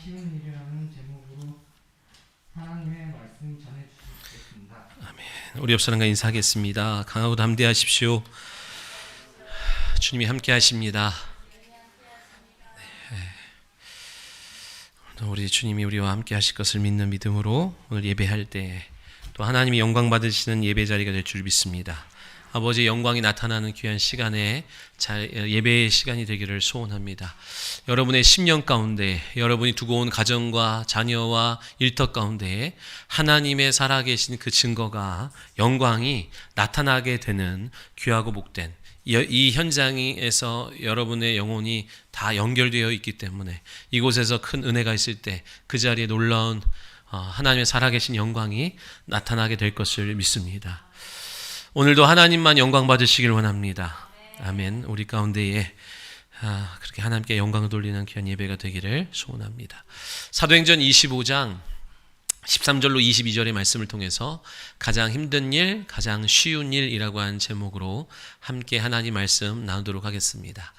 쉬운 일이라는 제목으로 하나님의 말씀 전해주시겠습니다. 아멘. 우리 옆 사람과 인사하겠습니다. 강하고 담대하십시오. 주님이 함께 하십니다. 네. 우리 주님이 우리와 함께 하실 것을 믿는 믿음으로 오늘 예배할 때 또 하나님이 영광 받으시는 예배 자리가 될 줄 믿습니다. 아버지의 영광이 나타나는 귀한 시간에 예배의 시간이 되기를 소원합니다. 여러분의 10년 가운데, 여러분이 두고 온 가정과 자녀와 일터 가운데 하나님의 살아계신 그 증거가, 영광이 나타나게 되는 귀하고 복된 이 현장에서 여러분의 영혼이 다 연결되어 있기 때문에 이곳에서 큰 은혜가 있을 때 그 자리에 놀라운 하나님의 살아계신 영광이 나타나게 될 것을 믿습니다. 오늘도 하나님만 영광 받으시길 원합니다. 아멘. 우리 가운데에 그렇게 하나님께 영광을 돌리는 귀한 예배가 되기를 소원합니다. 사도행전 25장 13절로 22절의 말씀을 통해서 가장 힘든 일, 가장 쉬운 일이라고 하는 제목으로 함께 하나님 말씀 나누도록 하겠습니다.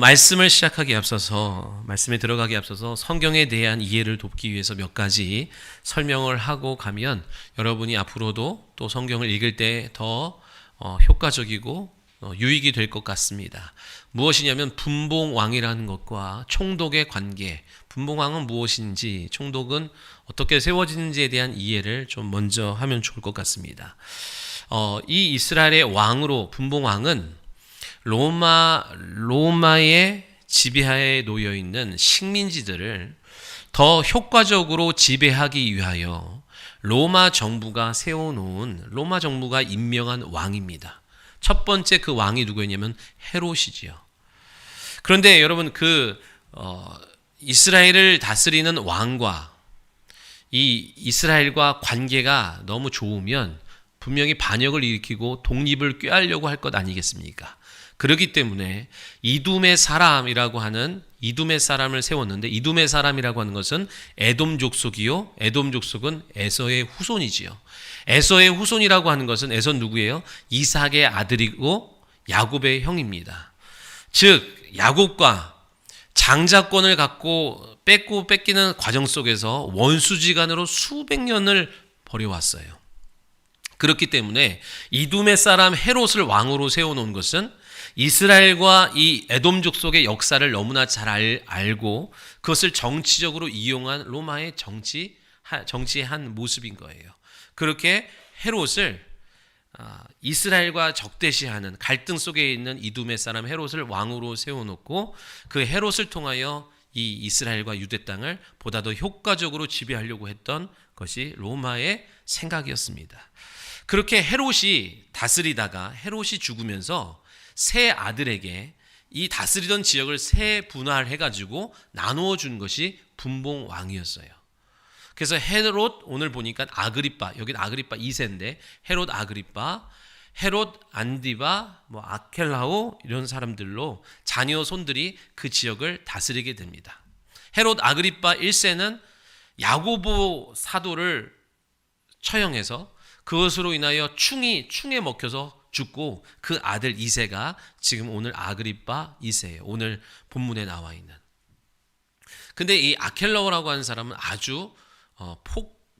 말씀을 시작하기에 앞서서, 말씀에 들어가기에 앞서서 성경에 대한 이해를 돕기 위해서 몇 가지 설명을 하고 가면 여러분이 앞으로도 또 성경을 읽을 때 더 효과적이고 유익이 될 것 같습니다. 무엇이냐면 분봉왕이라는 것과 총독의 관계, 분봉왕은 무엇인지, 총독은 어떻게 세워지는지에 대한 이해를 좀 먼저 하면 좋을 것 같습니다. 이 이스라엘의 왕으로, 분봉왕은 로마의 지배하에 놓여 있는 식민지들을 더 효과적으로 지배하기 위하여 로마 정부가 세워놓은, 로마 정부가 임명한 왕입니다. 첫 번째 그 왕이 누구였냐면 헤롯이지요. 그런데 여러분, 이스라엘을 다스리는 왕과 이 이스라엘과 관계가 너무 좋으면 분명히 반역을 일으키고 독립을 꾀하려고 할 것 아니겠습니까? 그렇기 때문에 이둠의 사람이라고 하는, 이둠의 사람을 세웠는데, 이둠의 사람이라고 하는 것은 에돔 족속이요, 에돔 족속은 에서의 후손이지요. 에서의 후손이라고 하는 것은, 에서 누구예요? 이삭의 아들이고 야곱의 형입니다. 즉 야곱과 장자권을 갖고 뺏기는 과정 속에서 원수지간으로 수백 년을 벌여왔어요. 그렇기 때문에 이둠의 사람 헤롯을 왕으로 세워놓은 것은 이스라엘과 이 에돔 족속의 역사를 너무나 잘 알고 그것을 정치적으로 이용한 로마의 정치의 한 모습인 거예요. 그렇게 헤롯을 이스라엘과 적대시하는 갈등 속에 있는 이둠의 사람 헤롯을 왕으로 세워놓고 그 헤롯을 통하여 이 이스라엘과 유대 땅을 보다 더 효과적으로 지배하려고 했던 것이 로마의 생각이었습니다. 그렇게 헤롯이 다스리다가 헤롯이 죽으면서 세 아들에게 이 다스리던 지역을 세 분할해가지고 나누어 준 것이 분봉왕이었어요. 그래서 헤롯, 오늘 보니까 아그리빠, 여기는 아그리빠 2세인데 헤롯 아그리빠, 헤롯 안디바, 아켈라오 이런 사람들로 자녀 손들이 그 지역을 다스리게 됩니다. 헤롯 아그리빠 1세는 야고보 사도를 처형해서 그것으로 인하여 충에 먹혀서 죽고 그 아들 2세가 지금 오늘 아그리빠 2세예요. 오늘 본문에 나와 있는. 근데 이 아켈라오라고 하는 사람은 아주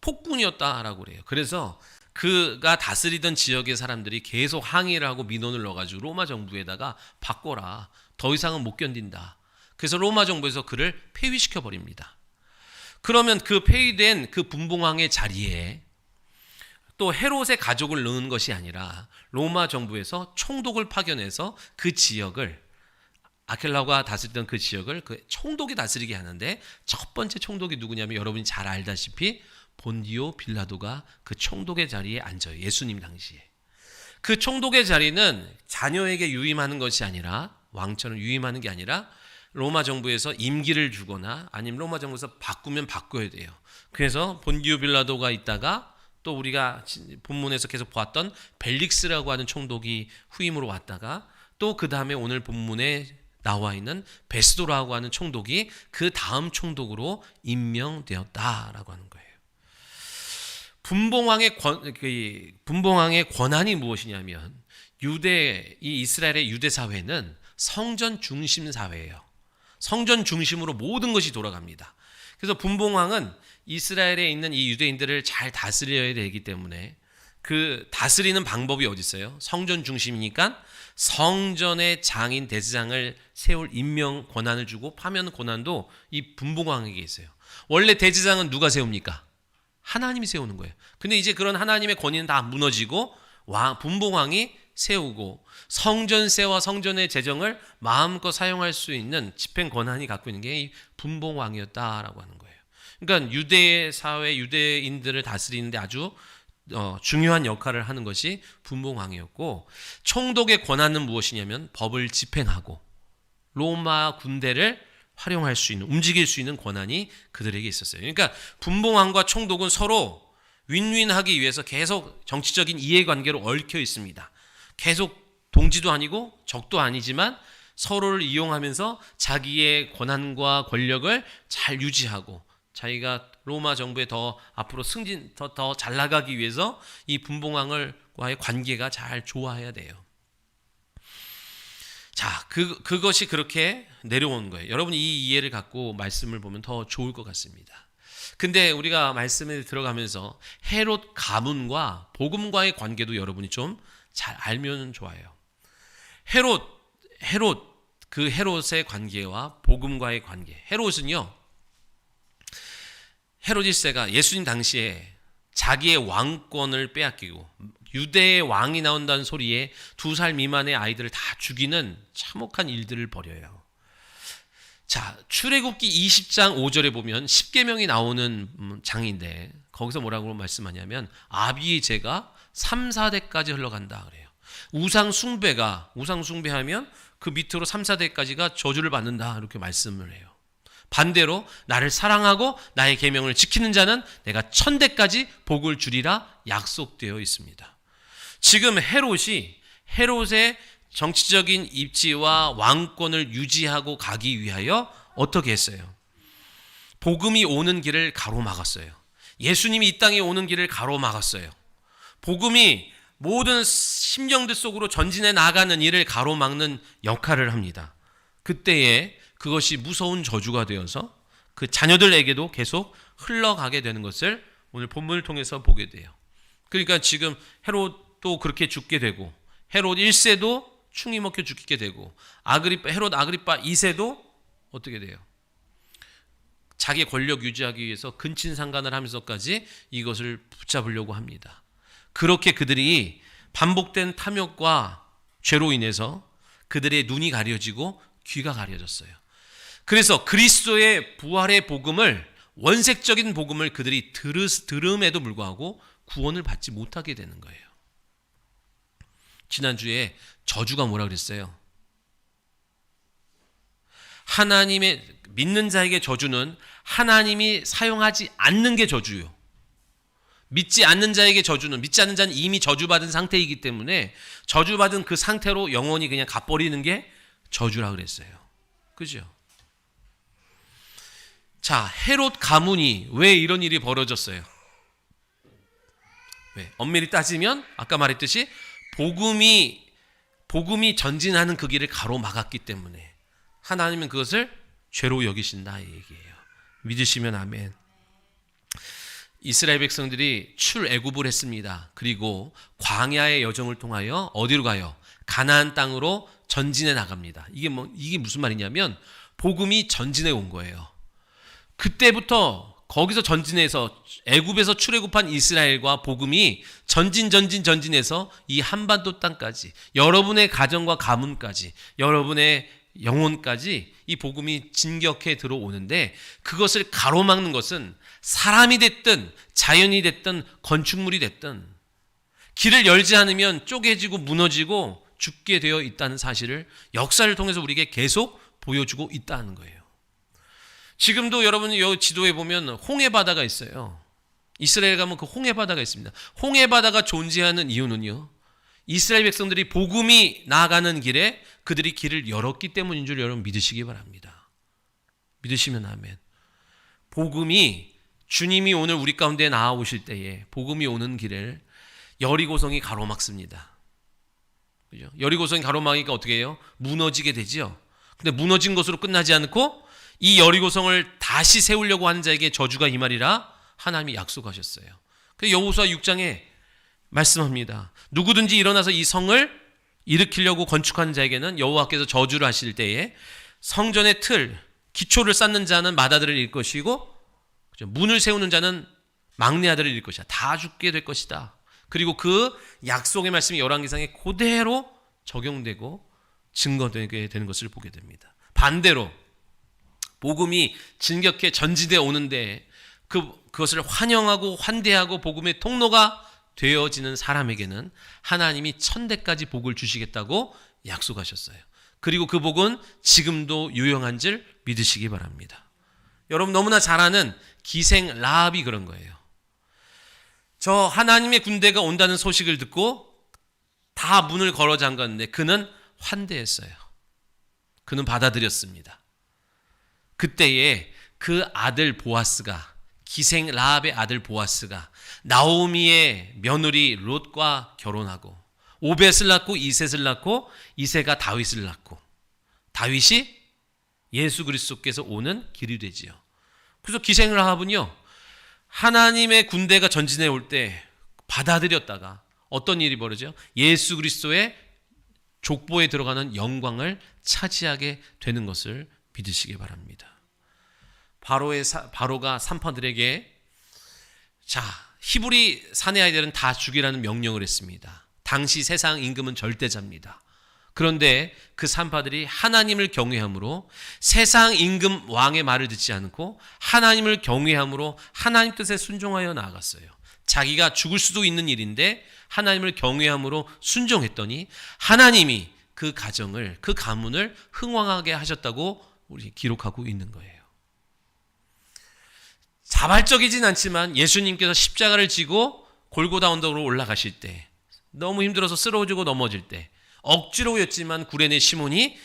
폭군이었다라고 그래요. 그래서 그가 다스리던 지역의 사람들이 계속 항의를 하고 민원을 넣어가지고 로마 정부에다가 바꿔라. 더 이상은 못 견딘다. 그래서 로마 정부에서 그를 폐위시켜 버립니다. 그러면 그 폐위된 그 분봉왕의 자리에 또 헤롯의 가족을 넣은 것이 아니라 로마 정부에서 총독을 파견해서 그 지역을, 아켈라오가 다스리던 그 지역을 그 총독이 다스리게 하는데, 첫 번째 총독이 누구냐면 여러분이 잘 알다시피 본디오 빌라도가 그 총독의 자리에 앉아요. 예수님 당시에. 그 총독의 자리는 자녀에게 유임하는 것이 아니라, 왕처럼 유임하는 게 아니라 로마 정부에서 임기를 주거나 아니면 로마 정부에서 바꾸면 바꿔야 돼요. 그래서 본디오 빌라도가 있다가 또 우리가 본문에서 계속 보았던 벨릭스라고 하는 총독이 후임으로 왔다가 또 그 다음에 오늘 본문에 나와 있는 베스도라고 하는 총독이 그 다음 총독으로 임명되었다라고 하는 거예요. 분봉왕의 권한이 무엇이냐면, 이 이스라엘의 유대 사회는 성전 중심 사회예요. 성전 중심으로 모든 것이 돌아갑니다. 그래서 분봉왕은 이스라엘에 있는 이 유대인들을 잘 다스려야 되기 때문에 그 다스리는 방법이 어디 있어요? 성전 중심이니까 성전의 장인 대제사장을 세울 임명 권한을 주고 파면 권한도 이 분봉왕에게 있어요. 원래 대제사장은 누가 세웁니까? 하나님이 세우는 거예요. 근데 이제 그런 하나님의 권위는 다 무너지고 분봉왕이 세우고 성전세와 성전의 재정을 마음껏 사용할 수 있는 집행 권한이 갖고 있는 게 이 분봉왕이었다라고 하는 거예요. 그러니까 유대 사회 유대인들을 다스리는데 아주 중요한 역할을 하는 것이 분봉왕이었고, 총독의 권한은 무엇이냐면 법을 집행하고 로마 군대를 활용할 수 있는, 움직일 수 있는 권한이 그들에게 있었어요. 그러니까 분봉왕과 총독은 서로 윈윈하기 위해서 계속 정치적인 이해관계로 얽혀 있습니다. 계속 동지도 아니고 적도 아니지만 서로를 이용하면서 자기의 권한과 권력을 잘 유지하고 자기가 로마 정부에 더 앞으로 더 잘 나가기 위해서 이 분봉왕과의 관계가 잘 좋아야 돼요. 자, 그것이 그렇게 내려온 거예요. 여러분 이 이해를 갖고 말씀을 보면 더 좋을 것 같습니다. 근데 우리가 말씀에 들어가면서 헤롯 가문과 복음과의 관계도 여러분이 좀 잘 알면 좋아요. 헤롯의 관계와 복음과의 관계. 헤롯은요, 헤롯 1세가 예수님 당시에 자기의 왕권을 빼앗기고 유대의 왕이 나온다는 소리에 2살 미만의 아이들을 다 죽이는 참혹한 일들을 벌여요. 자, 출애굽기 20장 5절에 보면 10계명이 나오는 장인데 거기서 뭐라고 말씀하냐면 아비의 죄가 3, 4대까지 흘러간다 그래요. 우상 숭배하면 그 밑으로 3, 4대까지가 저주를 받는다 이렇게 말씀을 해요. 반대로 나를 사랑하고 나의 계명을 지키는 자는 내가 1000대까지 복을 주리라 약속되어 있습니다. 지금 헤롯의 정치적인 입지와 왕권을 유지하고 가기 위하여 어떻게 했어요? 복음이 오는 길을 가로막았어요. 예수님이 이 땅에 오는 길을 가로막았어요. 복음이 모든 심령들 속으로 전진해 나가는 일을 가로막는 역할을 합니다. 그때에 그것이 무서운 저주가 되어서 그 자녀들에게도 계속 흘러가게 되는 것을 오늘 본문을 통해서 보게 돼요. 그러니까 지금 헤롯도 그렇게 죽게 되고 헤롯 1세도 충이 먹혀 죽게 되고 헤롯 아그리파 2세도 어떻게 돼요? 자기 권력 유지하기 위해서 근친상간을 하면서까지 이것을 붙잡으려고 합니다. 그렇게 그들이 반복된 탐욕과 죄로 인해서 그들의 눈이 가려지고 귀가 가려졌어요. 그래서 그리스도의 부활의 복음을, 원색적인 복음을 그들이 들음에도 불구하고 구원을 받지 못하게 되는 거예요. 지난주에 저주가 뭐라 그랬어요? 하나님의 믿는 자에게 저주는 하나님이 사용하지 않는 게 저주요. 믿지 않는 자에게 저주는, 믿지 않는 자는 이미 저주받은 상태이기 때문에 저주받은 그 상태로 영원히 그냥 가버리는 게 저주라 그랬어요. 그죠? 자, 헤롯 가문이 왜 이런 일이 벌어졌어요? 왜? 엄밀히 따지면 아까 말했듯이 복음이 전진하는 그 길을 가로막았기 때문에 하나님은 그것을 죄로 여기신다 이 얘기예요. 믿으시면 아멘. 이스라엘 백성들이 출애굽을 했습니다. 그리고 광야의 여정을 통하여 어디로 가요? 가나안 땅으로 전진해 나갑니다. 이게 무슨 말이냐면 복음이 전진해 온 거예요. 그때부터 거기서 전진해서 애굽에서 출애굽한 이스라엘과 복음이 전진해서 이 한반도 땅까지, 여러분의 가정과 가문까지, 여러분의 영혼까지 이 복음이 진격해 들어오는데, 그것을 가로막는 것은 사람이 됐든 자연이 됐든 건축물이 됐든 길을 열지 않으면 쪼개지고 무너지고 죽게 되어 있다는 사실을 역사를 통해서 우리에게 계속 보여주고 있다는 거예요. 지금도 여러분 이 지도에 보면 홍해바다가 있어요. 이스라엘 가면 그 홍해바다가 있습니다. 홍해바다가 존재하는 이유는요, 이스라엘 백성들이 복음이 나아가는 길에 그들이 길을 열었기 때문인 줄 여러분 믿으시기 바랍니다. 믿으시면 아멘. 복음이, 주님이 오늘 우리 가운데 나아오실 때에 복음이 오는 길을 여리고성이 가로막습니다. 그죠? 여리고성이 가로막으니까 어떻게 해요? 무너지게 되죠. 근데 무너진 것으로 끝나지 않고 이 여리고성을 다시 세우려고 하는 자에게 저주가 임하리라 하나님이 약속하셨어요. 그래서 여호수아 6장에 말씀합니다. 누구든지 일어나서 이 성을 일으키려고 건축하는 자에게는 여호와께서 저주를 하실 때에 성전의 틀, 기초를 쌓는 자는 맏아들을 잃을 것이고 문을 세우는 자는 막내 아들을 잃을 것이다. 다 죽게 될 것이다. 그리고 그 약속의 말씀이 열왕기상에 그대로 적용되고 증거되게 되는 것을 보게 됩니다. 반대로 복음이 진격해 전지되어 오는데 그것을 환영하고 환대하고 복음의 통로가 되어지는 사람에게는 하나님이 천대까지 복을 주시겠다고 약속하셨어요. 그리고 그 복은 지금도 유용한 줄 믿으시기 바랍니다. 여러분 너무나 잘 아는 기생 라합이 그런 거예요. 저 하나님의 군대가 온다는 소식을 듣고 다 문을 걸어 잠갔는데 그는 환대했어요. 그는 받아들였습니다. 그때에 그 아들 보아스가, 기생 라합의 아들 보아스가 나오미의 며느리 롯과 결혼하고 오벳을 낳고 이셋을 낳고 이셋가 다윗을 낳고 다윗이 예수 그리스도께서 오는 길이 되지요. 그래서 기생 라합은요, 하나님의 군대가 전진해 올 때 받아들였다가 어떤 일이 벌어져요? 예수 그리스도의 족보에 들어가는 영광을 차지하게 되는 것을 믿으시기 바랍니다. 바로가 산파들에게 자, 히브리 사내 아이들은 다 죽이라는 명령을 했습니다. 당시 세상 임금은 절대자입니다. 그런데 그 산파들이 하나님을 경외함으로 세상 임금 왕의 말을 듣지 않고 하나님을 경외함으로 하나님 뜻에 순종하여 나아갔어요. 자기가 죽을 수도 있는 일인데 하나님을 경외함으로 순종했더니 하나님이 그 가정을, 그 가문을 흥왕하게 하셨다고 우리 기록하고 있는 거예요. 자발적이진 않지만 예수님께서 십자가를 지고 골고다 언덕으로 올라가실 때, 너무 힘들어서 쓰러지고 넘어질 때 억지로였지만 구레네 시몬이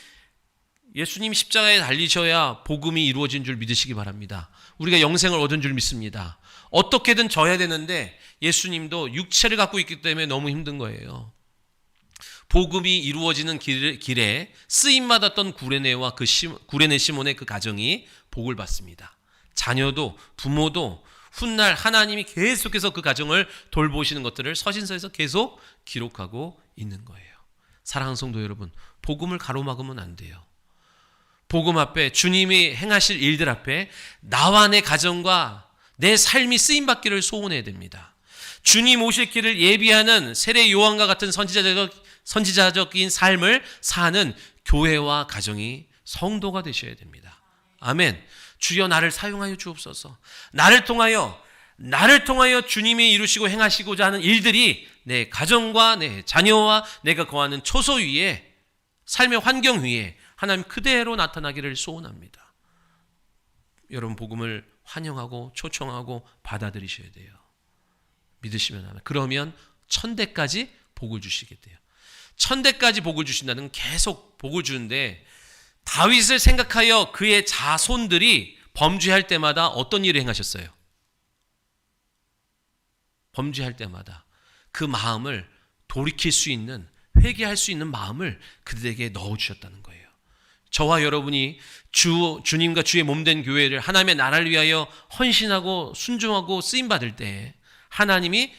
예수님 십자가에 달리셔야 복음이 이루어진 줄 믿으시기 바랍니다. 우리가 영생을 얻은 줄 믿습니다. 어떻게든 져야 되는데 예수님도 육체를 갖고 있기 때문에 너무 힘든 거예요. 복음이 이루어지는 길에 쓰임받았던 구레네와 구레네 시몬의 그 가정이 복을 받습니다. 자녀도 부모도 훗날 하나님이 계속해서 그 가정을 돌보시는 것들을 서신서에서 계속 기록하고 있는 거예요. 사랑하는 성도 여러분, 복음을 가로막으면 안 돼요. 복음 앞에, 주님이 행하실 일들 앞에 나와 내 가정과 내 삶이 쓰임받기를 소원해야 됩니다. 주님 오실 길을 예비하는 세례 요한과 같은 선지자적인 삶을 사는 교회와 가정이 성도가 되셔야 됩니다. 아멘. 주여 나를 사용하여 주옵소서. 나를 통하여 주님이 이루시고 행하시고자 하는 일들이 내 가정과 내 자녀와 내가 거하는 초소 위에, 삶의 환경 위에 하나님 그대로 나타나기를 소원합니다. 여러분 복음을 환영하고 초청하고 받아들이셔야 돼요. 믿으시면 하면. 그러면 천대까지 복을 주시게 돼요. 천대까지 복을 주신다는 건 계속 복을 주는데, 다윗을 생각하여 그의 자손들이 범죄할 때마다 어떤 일을 행하셨어요? 범죄할 때마다 그 마음을 돌이킬 수 있는, 회개할 수 있는 마음을 그들에게 넣어주셨다는 거예요. 저와 여러분이 주님과 주의 몸된 교회를 하나님의 나라를 위하여 헌신하고 순종하고 쓰임받을 때 하나님이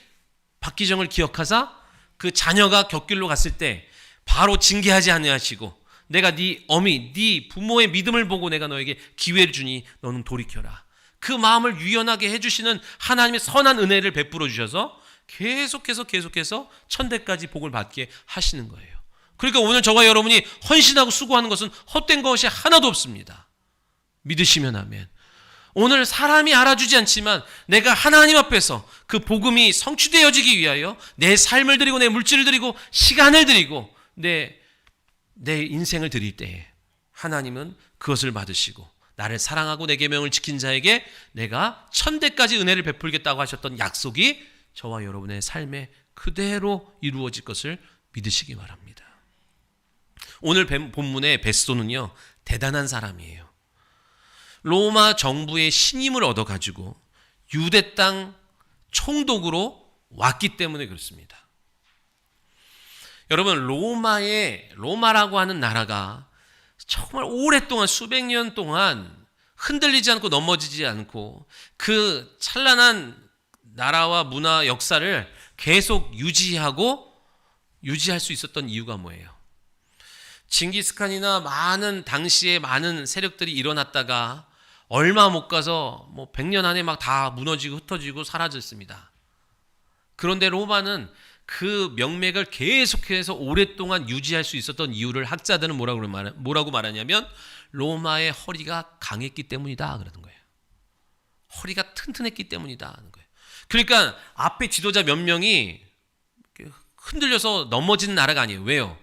박기정을 기억하사 그 자녀가 곁길로 갔을 때 바로 징계하지 아니하시고, 내가 네 어미, 네 부모의 믿음을 보고 내가 너에게 기회를 주니 너는 돌이켜라. 그 마음을 유연하게 해주시는 하나님의 선한 은혜를 베풀어 주셔서 계속해서 천대까지 복을 받게 하시는 거예요. 그러니까 오늘 저와 여러분이 헌신하고 수고하는 것은 헛된 것이 하나도 없습니다. 믿으시면 아멘. 오늘 사람이 알아주지 않지만 내가 하나님 앞에서 그 복음이 성취되어지기 위하여 내 삶을 드리고 내 물질을 드리고 시간을 드리고 내 인생을 드릴 때에 하나님은 그것을 받으시고 나를 사랑하고 내 계명을 지킨 자에게 내가 천대까지 은혜를 베풀겠다고 하셨던 약속이 저와 여러분의 삶에 그대로 이루어질 것을 믿으시기 바랍니다. 오늘 본문의 베스도는요, 대단한 사람이에요. 로마 정부의 신임을 얻어가지고 유대 땅 총독으로 왔기 때문에 그렇습니다. 여러분, 로마라고 하는 나라가 정말 오랫동안 수백 년 동안 흔들리지 않고 넘어지지 않고 그 찬란한 나라와 문화 역사를 계속 유지할 수 있었던 이유가 뭐예요? 징기스칸이나 당시에 많은 세력들이 일어났다가 얼마 못 가서 100년 안에 막 다 무너지고 흩어지고 사라졌습니다. 그런데 로마는 그 명맥을 계속해서 오랫동안 유지할 수 있었던 이유를 학자들은 뭐라고 말하냐면 로마의 허리가 강했기 때문이다 그러는 거예요. 허리가 튼튼했기 때문이다 하는 거예요. 그러니까 앞에 지도자 몇 명이 흔들려서 넘어지는 나라가 아니에요. 왜요?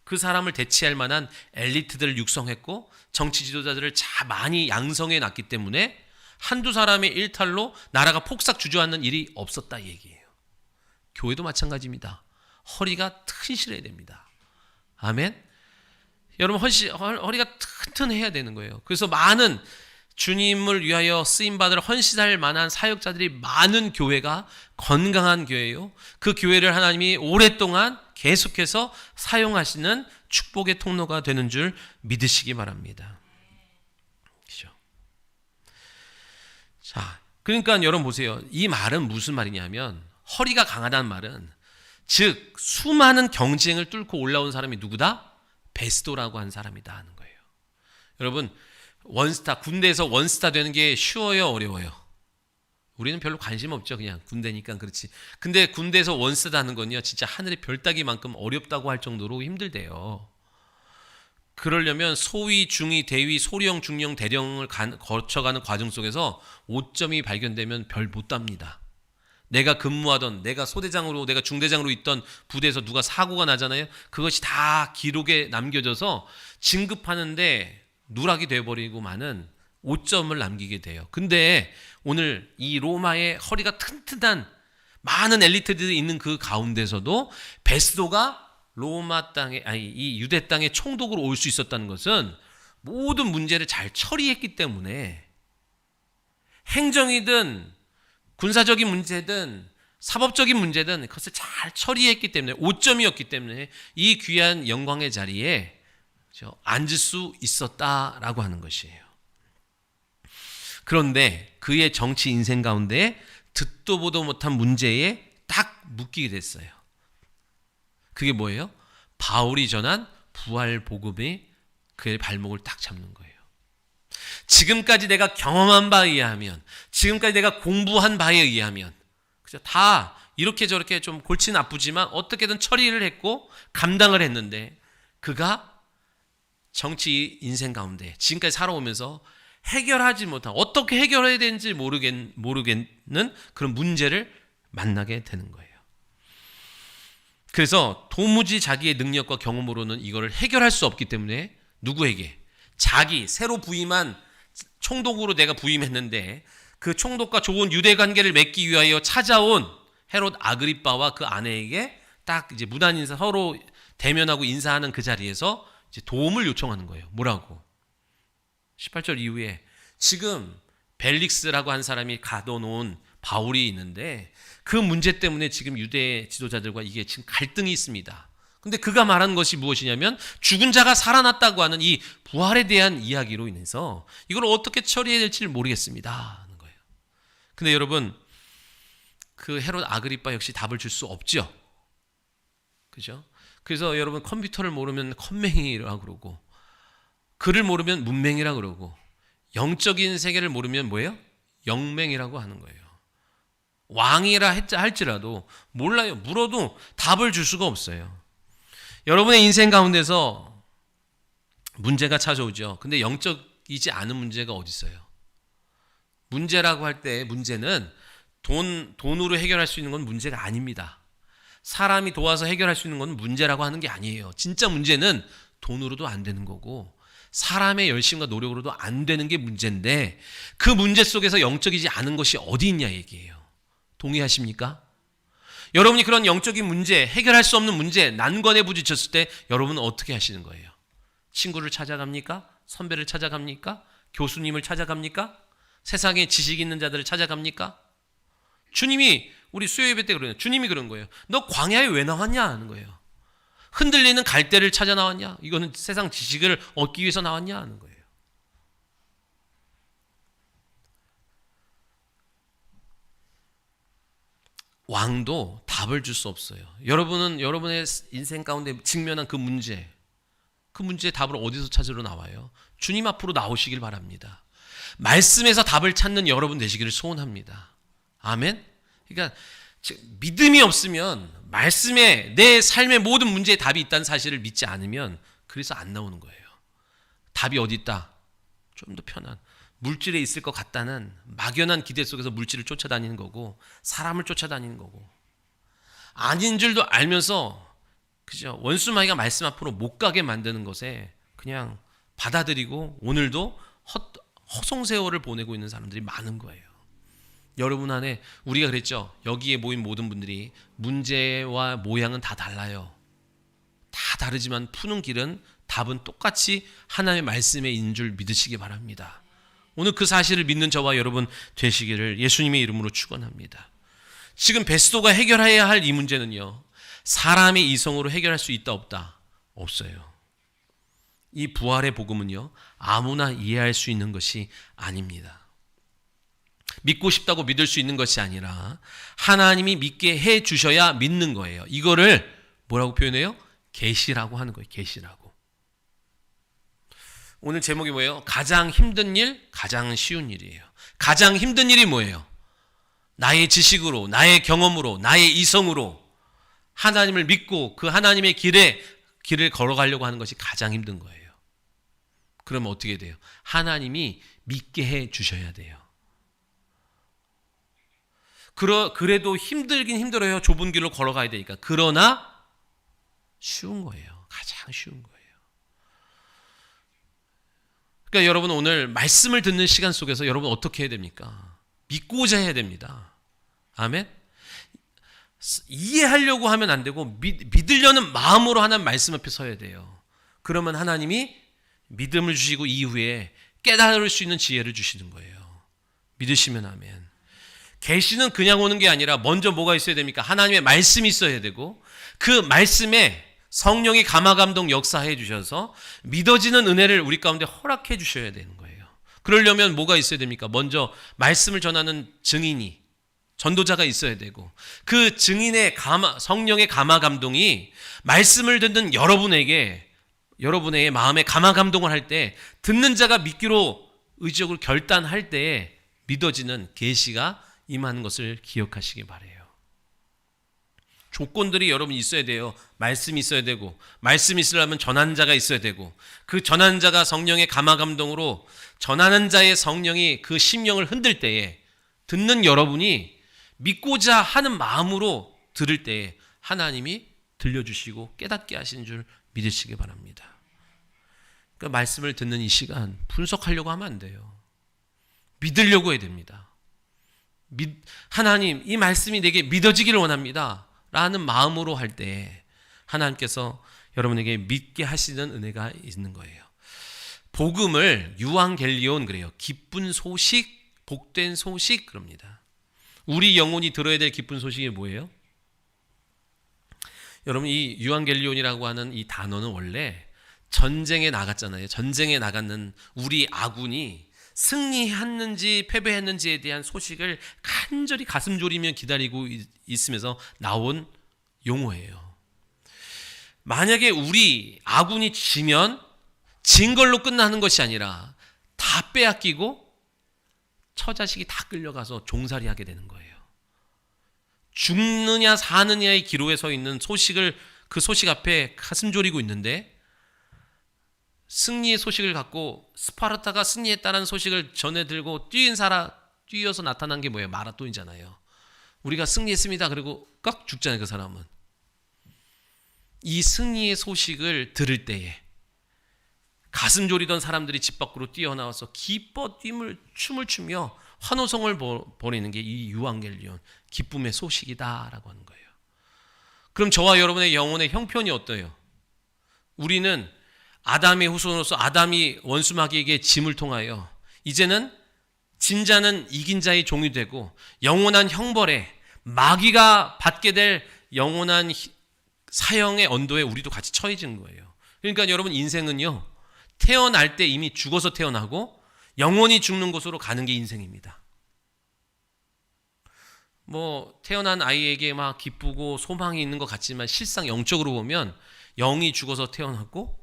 그 사람을 대체할 만한 엘리트들을 육성했고 정치 지도자들을 많이 양성해 놨기 때문에 한두 사람의 일탈로 나라가 폭삭 주저앉는 일이 없었다 이 얘기예요. 교회도 마찬가지입니다. 허리가 튼실해야 됩니다. 아멘. 여러분 허리가 튼튼해야 되는 거예요. 그래서 많은 주님을 위하여 쓰임받을 헌신할 만한 사역자들이 많은 교회가 건강한 교회요. 그 교회를 하나님이 오랫동안 계속해서 사용하시는 축복의 통로가 되는 줄 믿으시기 바랍니다. 그렇죠? 자, 그러니까 여러분 보세요. 이 말은 무슨 말이냐면 허리가 강하다는 말은 즉 수많은 경쟁을 뚫고 올라온 사람이 누구다? 베스도라고 한 사람이다 하는 거예요. 여러분 군대에서 원스타 되는 게 쉬워요, 어려워요? 우리는 별로 관심 없죠. 그냥 군대니까 그렇지. 근데 군대에서 원스타 하는 건요, 진짜 하늘의 별 따기만큼 어렵다고 할 정도로 힘들대요. 그러려면 소위, 중위, 대위, 소령, 중령, 대령을 거쳐가는 과정 속에서 오점이 발견되면 별 못 답니다. 내가 근무하던, 내가 소대장으로, 내가 중대장으로 있던 부대에서 누가 사고가 나잖아요. 그것이 다 기록에 남겨져서 진급하는데 누락이 돼버리고만은 5점을 남기게 돼요. 근데 오늘 이 로마의 허리가 튼튼한 많은 엘리트들이 있는 그 가운데서도 베스도가 로마 땅에, 이 유대 땅에 총독으로 올 수 있었다는 것은 모든 문제를 잘 처리했기 때문에 행정이든 군사적인 문제든 사법적인 문제든 그것을 잘 처리했기 때문에 5점이었기 때문에 이 귀한 영광의 자리에 앉을 수 있었다라고 하는 것이에요. 그런데 그의 정치 인생 가운데 듣도 보도 못한 문제에 딱 묶이게 됐어요. 그게 뭐예요? 바울이 전한 부활 복음이 그의 발목을 딱 잡는 거예요. 지금까지 내가 경험한 바에 의하면, 지금까지 내가 공부한 바에 의하면, 그죠? 다 이렇게 저렇게 좀 골치는 아프지만 어떻게든 처리를 했고 감당을 했는데 그가 정치 인생 가운데 지금까지 살아오면서 해결하지 못한, 어떻게 해결해야 되는지 모르겠는 그런 문제를 만나게 되는 거예요. 그래서 도무지 자기의 능력과 경험으로는 이거를 해결할 수 없기 때문에 누구에게? 자기 새로 부임한 총독으로 내가 부임했는데 그 총독과 좋은 유대 관계를 맺기 위하여 찾아온 헤롯 아그리빠와 그 아내에게 딱 이제 무단 인사, 서로 대면하고 인사하는 그 자리에서 이제 도움을 요청하는 거예요. 뭐라고? 18절 이후에 지금 벨릭스라고 한 사람이 가둬놓은 바울이 있는데 그 문제 때문에 지금 유대 지도자들과 이게 지금 갈등이 있습니다. 근데 그가 말한 것이 무엇이냐면 죽은 자가 살아났다고 하는 이 부활에 대한 이야기로 인해서 이걸 어떻게 처리해야 될지 모르겠습니다 하는 거예요. 근데 여러분 그 헤롯 아그리빠 역시 답을 줄 수 없죠. 그죠? 그래서 여러분 컴퓨터를 모르면 컴맹이라고 그러고 글을 모르면 문맹이라고 그러고 영적인 세계를 모르면 뭐예요? 영맹이라고 하는 거예요. 왕이라 할지라도 몰라요. 물어도 답을 줄 수가 없어요. 여러분의 인생 가운데서 문제가 찾아오죠. 근데 영적이지 않은 문제가 어디 있어요? 문제라고 할 때 문제는 돈으로 해결할 수 있는 건 문제가 아닙니다. 사람이 도와서 해결할 수 있는 건 문제라고 하는 게 아니에요. 진짜 문제는 돈으로도 안 되는 거고 사람의 열심과 노력으로도 안 되는 게 문제인데 그 문제 속에서 영적이지 않은 것이 어디 있냐 얘기예요. 동의하십니까? 여러분이 그런 영적인 문제, 해결할 수 없는 문제, 난관에 부딪혔을 때 여러분은 어떻게 하시는 거예요? 친구를 찾아갑니까? 선배를 찾아갑니까? 교수님을 찾아갑니까? 세상에 지식 있는 자들을 찾아갑니까? 주님이 우리 수요 예배 때 그러네요. 주님이 그런 거예요. 너 광야에 왜 나왔냐 하는 거예요. 흔들리는 갈대를 찾아 나왔냐? 이거는 세상 지식을 얻기 위해서 나왔냐 하는 거예요. 왕도 답을 줄 수 없어요. 여러분은 여러분의 인생 가운데 직면한 그 문제의 답을 어디서 찾으러 나와요? 주님 앞으로 나오시길 바랍니다. 말씀에서 답을 찾는 여러분 되시기를 소원합니다. 아멘? 그러니까 믿음이 없으면 말씀에 내 삶의 모든 문제에 답이 있다는 사실을 믿지 않으면 그래서 안 나오는 거예요. 답이 어디 있다? 좀 더 편한 물질에 있을 것 같다는 막연한 기대 속에서 물질을 쫓아다니는 거고 사람을 쫓아다니는 거고 아닌 줄도 알면서 그죠? 원수마귀가 말씀 앞으로 못 가게 만드는 것에 그냥 받아들이고 오늘도 허송세월을 보내고 있는 사람들이 많은 거예요. 여러분 안에 우리가 그랬죠. 여기에 모인 모든 분들이 문제와 모양은 다 달라요. 다 다르지만 푸는 길은 답은 똑같이 하나님의 말씀에 있는 줄 믿으시기 바랍니다. 오늘 그 사실을 믿는 저와 여러분 되시기를 예수님의 이름으로 축원합니다. 지금 베스도가 해결해야 할 이 문제는요. 사람의 이성으로 해결할 수 있다 없다? 없어요. 이 부활의 복음은요. 아무나 이해할 수 있는 것이 아닙니다. 믿고 싶다고 믿을 수 있는 것이 아니라 하나님이 믿게 해 주셔야 믿는 거예요. 이거를 뭐라고 표현해요? 계시라고 하는 거예요. 계시라고. 오늘 제목이 뭐예요? 가장 힘든 일, 가장 쉬운 일이에요. 가장 힘든 일이 뭐예요? 나의 지식으로, 나의 경험으로, 나의 이성으로 하나님을 믿고 그 하나님의 길을 걸어가려고 하는 것이 가장 힘든 거예요. 그러면 어떻게 돼요? 하나님이 믿게 해 주셔야 돼요. 그래도 힘들긴 힘들어요. 좁은 길로 걸어가야 되니까. 그러나 쉬운 거예요. 가장 쉬운 거예요. 그러니까 여러분 오늘 말씀을 듣는 시간 속에서 여러분 어떻게 해야 됩니까? 믿고자 해야 됩니다. 아멘? 이해하려고 하면 안 되고 믿으려는 마음으로 하나님 말씀 앞에 서야 돼요. 그러면 하나님이 믿음을 주시고 이후에 깨달을 수 있는 지혜를 주시는 거예요. 믿으시면 아멘. 계시는 그냥 오는 게 아니라 먼저 뭐가 있어야 됩니까? 하나님의 말씀이 있어야 되고 그 말씀에 성령이 감화감동 역사해 주셔서 믿어지는 은혜를 우리 가운데 허락해 주셔야 되는 거예요. 그러려면 뭐가 있어야 됩니까? 먼저 말씀을 전하는 증인이 전도자가 있어야 되고 그 증인의 성령의 감화감동이 말씀을 듣는 여러분의 마음에 감화감동을 할 때 듣는 자가 믿기로 의지적으로 결단할 때에 믿어지는 계시가 임하는 것을 기억하시기 바라요. 조건들이 여러분 있어야 돼요. 말씀이 있어야 되고 말씀이 있으려면 전하는 자가 있어야 되고 그 전하는 자가 성령의 감화감동으로 전하는 자의 성령이 그 심령을 흔들 때에 듣는 여러분이 믿고자 하는 마음으로 들을 때에 하나님이 들려주시고 깨닫게 하시는 줄 믿으시기 바랍니다. 그러니까 말씀을 듣는 이 시간 분석하려고 하면 안 돼요. 믿으려고 해야 됩니다. 하나님 이 말씀이 내게 믿어지기를 원합니다 라는 마음으로 할 때 하나님께서 여러분에게 믿게 하시는 은혜가 있는 거예요. 복음을 유앙겔리온 그래요. 기쁜 소식, 복된 소식 그럽니다. 우리 영혼이 들어야 될 기쁜 소식이 뭐예요? 여러분 이 유앙겔리온이라고 하는 이 단어는 원래 전쟁에 나갔잖아요. 전쟁에 나갔는 우리 아군이 승리했는지 패배했는지에 대한 소식을 간절히 가슴 졸이며 기다리고 있으면서 나온 용어예요. 만약에 우리 아군이 지면 진 걸로 끝나는 것이 아니라 다 빼앗기고 처자식이 다 끌려가서 종살이 하게 되는 거예요. 죽느냐 사느냐의 기로에 서 있는 그 소식 앞에 가슴 졸이고 있는데 승리의 소식을 갖고 스파르타가 승리했다는 소식을 전해 들고 뛰어서 나타난 게 뭐예요? 마라톤이잖아요. 우리가 승리했습니다. 그리고 꽉 죽잖아요. 그 사람은. 이 승리의 소식을 들을 때에 가슴 졸이던 사람들이 집 밖으로 뛰어나와서 기뻐 춤을 추며 환호성을 벌이는 게 이 유앙겔리온 기쁨의 소식이다라고 하는 거예요. 그럼 저와 여러분의 영혼의 형편이 어때요? 우리는 아담의 후손으로서 아담이 원수마귀에게 짐을 통하여 이제는 진자는 이긴 자의 종이 되고 영원한 형벌에 마귀가 받게 될 영원한 사형의 언도에 우리도 같이 처해지는 거예요. 그러니까 여러분 인생은요. 태어날 때 이미 죽어서 태어나고 영원히 죽는 곳으로 가는 게 인생입니다. 뭐 태어난 아이에게 막 기쁘고 소망이 있는 것 같지만 실상 영적으로 보면 영이 죽어서 태어났고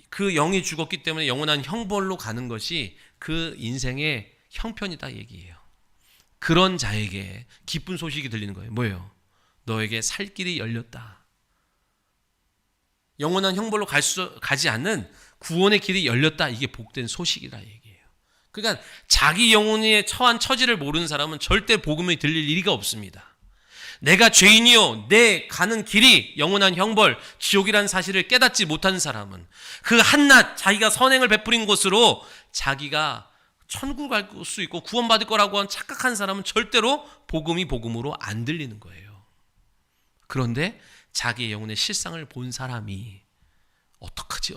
그 영이 죽었기 때문에 영원한 형벌로 가는 것이 그 인생의 형편이다 얘기예요. 그런 자에게 기쁜 소식이 들리는 거예요. 뭐예요? 너에게 살 길이 열렸다. 영원한 형벌로 가지 않는 구원의 길이 열렸다. 이게 복된 소식이라 얘기예요. 그러니까 자기 영혼의 처한 처지를 모르는 사람은 절대 복음이 들릴 리가 없습니다. 내가 죄인이요 내 가는 길이 영원한 형벌 지옥이라는 사실을 깨닫지 못한 사람은 그 한낱 자기가 선행을 베풀인 곳으로 자기가 천국 갈 수 있고 구원받을 거라고 착각한 사람은 절대로 복음이 복음으로 안 들리는 거예요. 그런데 자기의 영혼의 실상을 본 사람이 어떡하지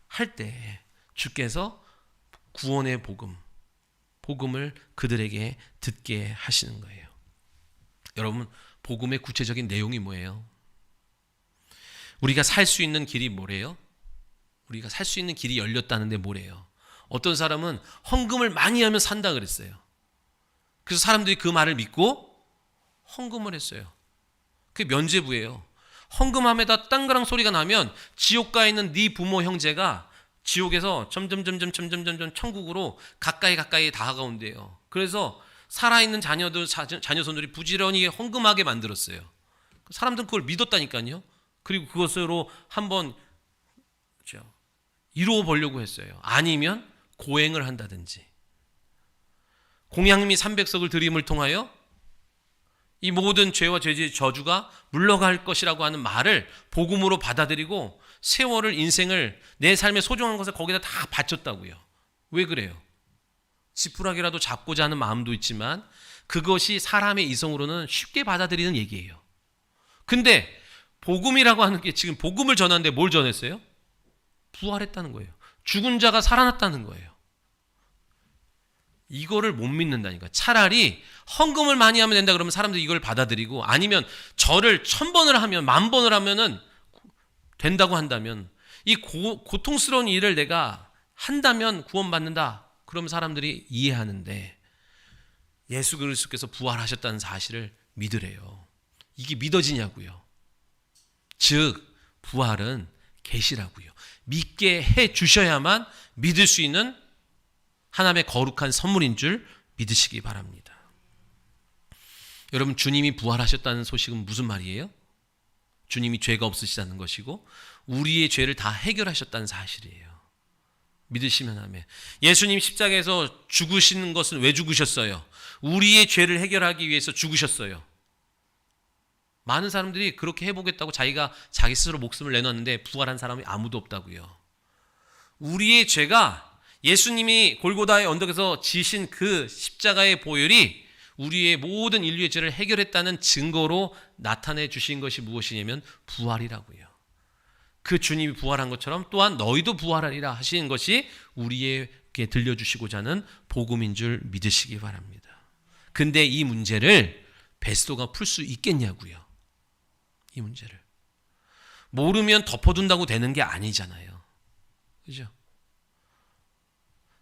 할 때 주께서 구원의 복음을 그들에게 듣게 하시는 거예요. 여러분, 복음의 구체적인 내용이 뭐예요? 우리가 살 수 있는 길이 뭐래요? 우리가 살 수 있는 길이 열렸다는데 뭐래요? 어떤 사람은 헌금을 많이 하면 산다 그랬어요. 그래서 사람들이 그 말을 믿고 헌금을 했어요. 그게 면죄부예요. 헌금함에다 땅그랑 소리가 나면 지옥가에 있는 네 부모 형제가 지옥에서 점점 천국으로 가까이 다가온대요. 그래서 살아있는 자녀손들이 부지런히 헌금하게 만들었어요. 사람들은 그걸 믿었다니까요. 그리고 그것으로 한번 이루어 보려고 했어요. 아니면 고행을 한다든지 공양미 300석을 드림을 통하여 이 모든 죄와 죄의 저주가 물러갈 것이라고 하는 말을 복음으로 받아들이고 세월을 인생을 내 삶의 소중한 것을 거기다 다 바쳤다고요. 왜 그래요? 지푸라기라도 잡고자 하는 마음도 있지만 그것이 사람의 이성으로는 쉽게 받아들이는 얘기예요. 근데 복음이라고 하는 게 지금 복음을 전하는데 뭘 전했어요? 부활했다는 거예요. 죽은 자가 살아났다는 거예요. 이거를 못 믿는다니까. 차라리 헌금을 많이 하면 된다 그러면 사람들이 이걸 받아들이고 아니면 절을 1000번을 하면 10,000번을 하면은 된다고 한다면 이 고통스러운 일을 내가 한다면 구원받는다. 그러면 사람들이 이해하는데 예수 그리스도께서 부활하셨다는 사실을 믿으래요. 이게 믿어지냐고요. 즉 부활은 계시라고요. 믿게 해 주셔야만 믿을 수 있는 하나님의 거룩한 선물인 줄 믿으시기 바랍니다. 여러분, 주님이 부활하셨다는 소식은 무슨 말이에요? 주님이 죄가 없으시다는 것이고 우리의 죄를 다 해결하셨다는 사실이에요. 믿으시면 아멘. 예수님 십자가에서 죽으시는 것은 왜 죽으셨어요? 우리의 죄를 해결하기 위해서 죽으셨어요. 많은 사람들이 그렇게 해보겠다고 자기 스스로 목숨을 내놨는데 부활한 사람이 아무도 없다고요. 우리의 죄가 예수님이 골고다의 언덕에서 지신 그 십자가의 보혈이 우리의 모든 인류의 죄를 해결했다는 증거로 나타내 주신 것이 무엇이냐면 부활이라고요. 그 주님이 부활한 것처럼 또한 너희도 부활하리라 하시는 것이 우리에게 들려주시고자 하는 복음인 줄 믿으시기 바랍니다. 근데 이 문제를 베스도가 풀 수 있겠냐고요. 이 문제를. 모르면 덮어둔다고 되는 게 아니잖아요. 그죠?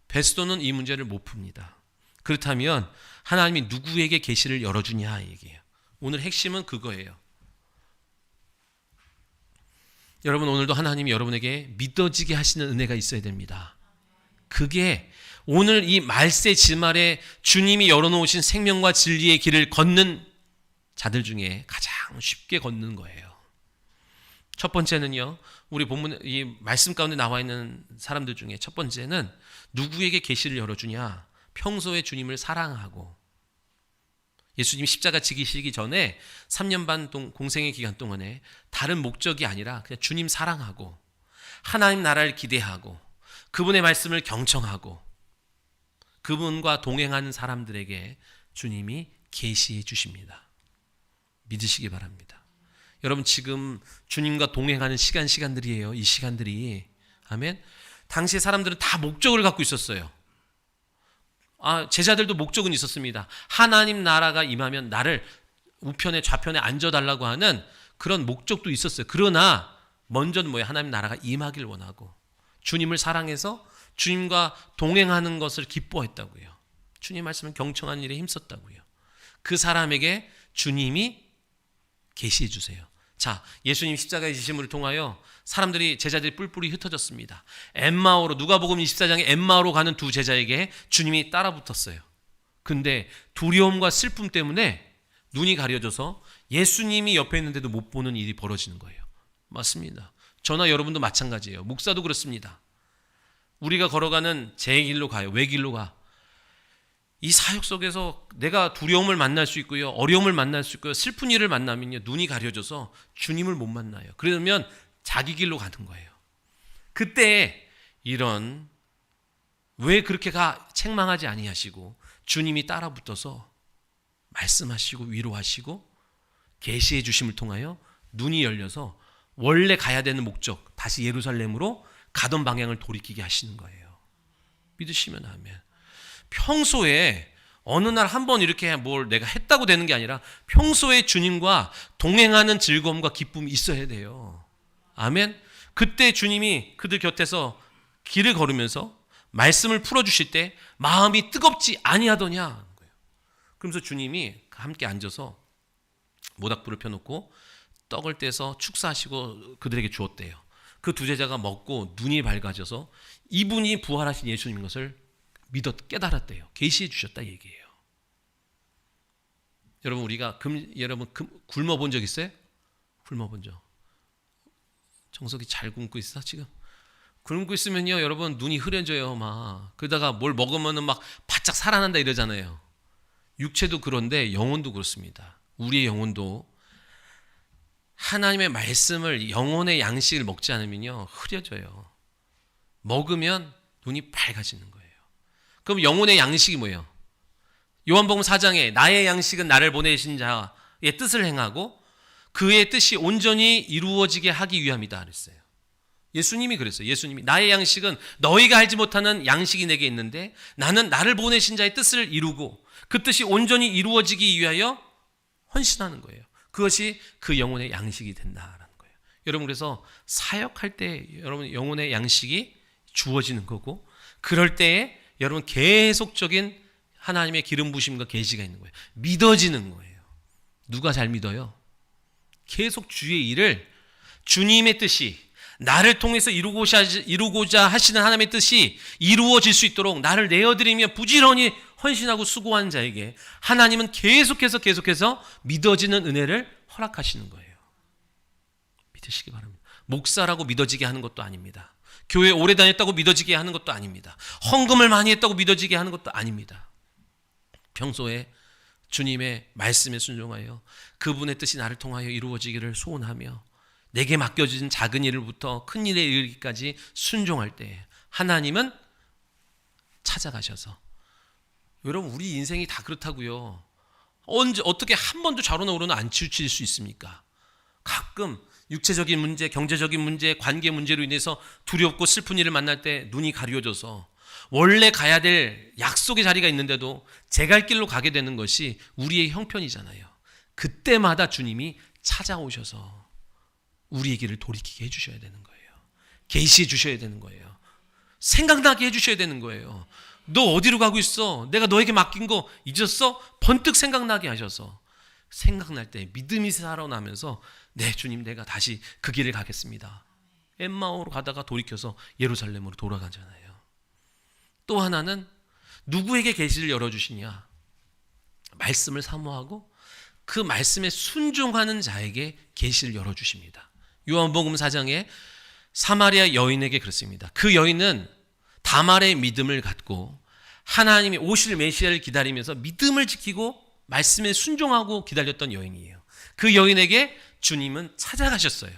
베스도는 이 문제를 못 풉니다. 그렇다면 하나님이 누구에게 계시를 열어주냐 얘기예요. 오늘 핵심은 그거예요. 여러분, 오늘도 하나님이 여러분에게 믿어지게 하시는 은혜가 있어야 됩니다. 그게 오늘 이 말세 지말에 주님이 열어놓으신 생명과 진리의 길을 걷는 자들 중에 가장 쉽게 걷는 거예요. 첫 번째는요, 우리 본문 이 말씀 가운데 나와 있는 사람들 중에 첫 번째는 누구에게 계시를 열어주냐? 평소에 주님을 사랑하고 예수님이 십자가 지기시기 전에 3년 반 공생의 기간 동안에 다른 목적이 아니라 그냥 주님 사랑하고 하나님 나라를 기대하고 그분의 말씀을 경청하고 그분과 동행하는 사람들에게 주님이 계시해 주십니다. 믿으시기 바랍니다. 여러분, 지금 주님과 동행하는 시간들이에요. 이 시간들이. 아멘. 당시에 사람들은 다 목적을 갖고 있었어요. 제자들도 목적은 있었습니다. 하나님 나라가 임하면 나를 우편에 좌편에 앉아달라고 하는 그런 목적도 있었어요. 그러나 먼저는 뭐예요? 하나님 나라가 임하길 원하고 주님을 사랑해서 주님과 동행하는 것을 기뻐했다고요. 주님 말씀을 경청하는 일에 힘썼다고요. 그 사람에게 주님이 계시해 주세요. 자, 예수님 십자가의 지심을 통하여 사람들이, 제자들이 뿔뿔이 흩어졌습니다. 엠마오로, 누가복음 24장에 엠마오로 가는 두 제자에게 주님이 따라붙었어요. 근데 두려움과 슬픔 때문에 눈이 가려져서 예수님이 옆에 있는데도 못 보는 일이 벌어지는 거예요. 맞습니다. 저나 여러분도 마찬가지예요. 목사도 그렇습니다. 우리가 걸어가는 제 길로 가요. 왜 길로 가? 이 사역 속에서 내가 두려움을 만날 수 있고요, 어려움을 만날 수 있고요, 슬픈 일을 만나면요, 눈이 가려져서 주님을 못 만나요. 그러면 자기 길로 가는 거예요. 그때 이런, 왜 그렇게 책망하지 아니하시고 주님이 따라붙어서 말씀하시고 위로하시고 계시해 주심을 통하여 눈이 열려서 원래 가야 되는 목적, 다시 예루살렘으로 가던 방향을 돌이키게 하시는 거예요. 믿으시면 아멘. 평소에 어느 날 한번 이렇게 뭘 내가 했다고 되는 게 아니라 평소에 주님과 동행하는 즐거움과 기쁨이 있어야 돼요. 아멘. 그때 주님이 그들 곁에서 길을 걸으면서 말씀을 풀어주실 때 마음이 뜨겁지 아니하더냐. 그러면서 주님이 함께 앉아서 모닥불을 펴놓고 떡을 떼서 축사하시고 그들에게 주었대요. 그 두 제자가 먹고 눈이 밝아져서 이분이 부활하신 예수님인 것을 깨달았대요. 계시해 주셨다 얘기예요. 여러분, 우리가 굶어 본 적 있어요? 굶어 본 적. 정석이 잘 굶고 있어 지금? 굶고 있으면요, 여러분, 눈이 흐려져요. 막 그러다가 뭘 먹으면은 막 바짝 살아난다 이러잖아요. 육체도 그런데 영혼도 그렇습니다. 우리의 영혼도 하나님의 말씀을, 영혼의 양식을 먹지 않으면요, 흐려져요. 먹으면 눈이 밝아지는 거예요. 그럼 영혼의 양식이 뭐예요? 요한복음 4장에 나의 양식은 나를 보내신 자의 뜻을 행하고 그의 뜻이 온전히 이루어지게 하기 위함이다 그랬어요. 예수님이 그랬어요. 예수님이 나의 양식은 너희가 알지 못하는 양식이 내게 있는데 나는 나를 보내신 자의 뜻을 이루고 그 뜻이 온전히 이루어지기 위하여 헌신하는 거예요. 그것이 그 영혼의 양식이 된다라는 거예요. 여러분, 그래서 사역할 때 여러분 영혼의 양식이 주어지는 거고, 그럴 때에 여러분 계속적인 하나님의 기름 부심과 계시가 있는 거예요. 믿어지는 거예요. 누가 잘 믿어요? 계속 주의 일을, 주님의 뜻이 나를 통해서 이루고자 하시는 하나님의 뜻이 이루어질 수 있도록 나를 내어드리며 부지런히 헌신하고 수고하는 자에게 하나님은 계속해서 믿어지는 은혜를 허락하시는 거예요. 믿으시기 바랍니다. 목사라고 믿어지게 하는 것도 아닙니다. 교회 오래 다녔다고 믿어지게 하는 것도 아닙니다. 헌금을 많이 했다고 믿어지게 하는 것도 아닙니다. 평소에 주님의 말씀에 순종하여 그분의 뜻이 나를 통하여 이루어지기를 소원하며 내게 맡겨진 작은 일부터 큰 일에 이르기까지 순종할 때 하나님은 찾아가셔서, 여러분, 우리 인생이 다 그렇다고요. 어떻게 한 번도 좌로우로는 안 치우칠 수 있습니까? 가끔 육체적인 문제, 경제적인 문제, 관계 문제로 인해서 두렵고 슬픈 일을 만날 때 눈이 가려져서 원래 가야 될 약속의 자리가 있는데도 제 갈 길로 가게 되는 것이 우리의 형편이잖아요. 그때마다 주님이 찾아오셔서 우리의 길을 돌이키게 해주셔야 되는 거예요. 계시해 주셔야 되는 거예요. 생각나게 해주셔야 되는 거예요. 너 어디로 가고 있어? 내가 너에게 맡긴 거 잊었어? 번뜩 생각나게 하셔서 생각날 때 믿음이 살아나면서 네, 주님, 내가 다시 그 길을 가겠습니다. 엠마오로 가다가 돌이켜서 예루살렘으로 돌아가잖아요. 또 하나는 누구에게 계시를 열어주시냐? 말씀을 사모하고 그 말씀에 순종하는 자에게 계시를 열어주십니다. 요한복음 4장에 사마리아 여인에게 그렇습니다. 그 여인은 다말의 믿음을 갖고 하나님이 오실 메시아를 기다리면서 믿음을 지키고 말씀에 순종하고 기다렸던 여인이에요. 그 여인에게 주님은 찾아가셨어요.